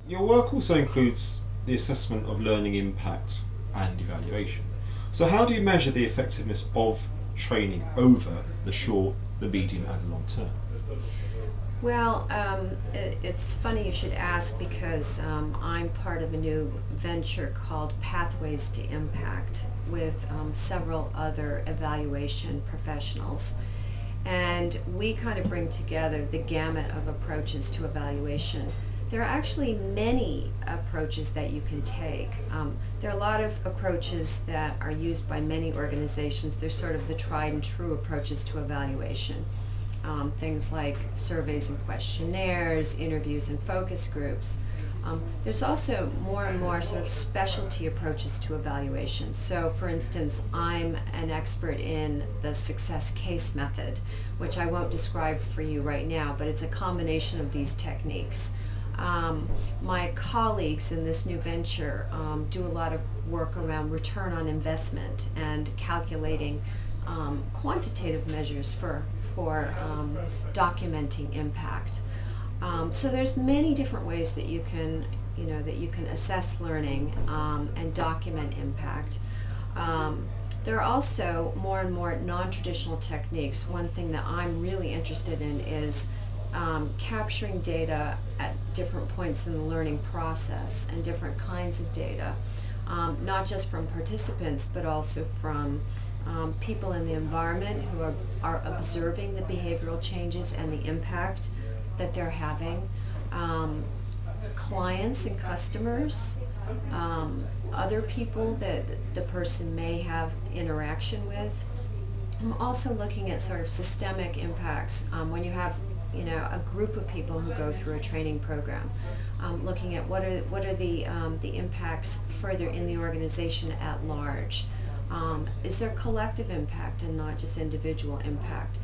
Your work also includes the assessment of learning impact and evaluation. So how do you measure the effectiveness of training over the short, the medium and the long term? Well, it's funny you should ask because I'm part of a new venture called Pathways to Impact with several other evaluation professionals. And we kind of bring together the gamut of approaches to evaluation. There are actually many approaches that you can take. There are a lot of approaches that are used by many organizations. They're sort of the tried and true approaches to evaluation. Things like surveys and questionnaires, interviews and focus groups. There's also more and more sort of specialty approaches to evaluation. So for instance, I'm an expert in the success case method, which I won't describe for you right now, but it's a combination of these techniques. My colleagues in this new venture do a lot of work around return on investment and calculating quantitative measures for documenting impact. So there's many different ways that you can, assess learning and document impact. There are also more and more non-traditional techniques. One thing that I'm really interested in is capturing data at different points in the learning process and different kinds of data, not just from participants but also from people in the environment who are observing the behavioral changes and the impact that they're having, clients and customers, other people that the person may have interaction with. I'm also looking at sort of systemic impacts when you have a group of people who go through a training program, looking at what are the impacts further in the organization at large. Is there collective impact and not just individual impact?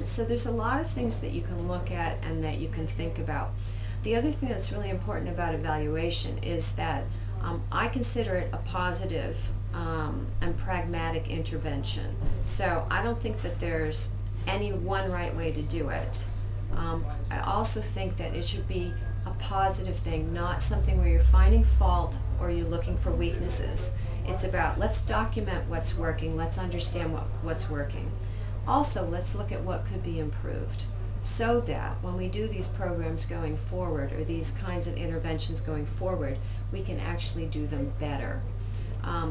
So there's a lot of things that you can look at and that you can think about. The other thing that's really important about evaluation is that I consider it a positive and pragmatic intervention. So I don't think that there's any one right way to do it. I also think that it should be a positive thing, not something where you're finding fault or you're looking for weaknesses. It's about, let's document what's working, let's understand what's working. Also, let's look at what could be improved so that when we do these programs going forward or these kinds of interventions going forward, we can actually do them better.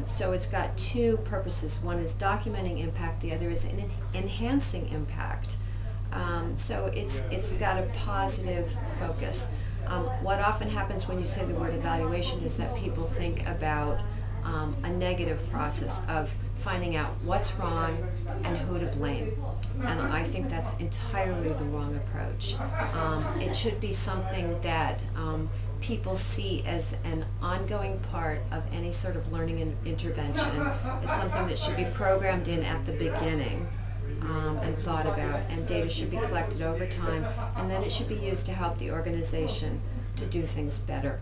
So it's got two purposes. One is documenting impact, the other is enhancing impact. So it's got a positive focus. What often happens when you say the word evaluation is that people think about a negative process of finding out what's wrong and who to blame. And I think that's entirely the wrong approach. It should be something that people see as an ongoing part of any sort of learning intervention. It's something that should be programmed in at the beginning. And thought about, and data should be collected over time, and then it should be used to help the organization to do things better.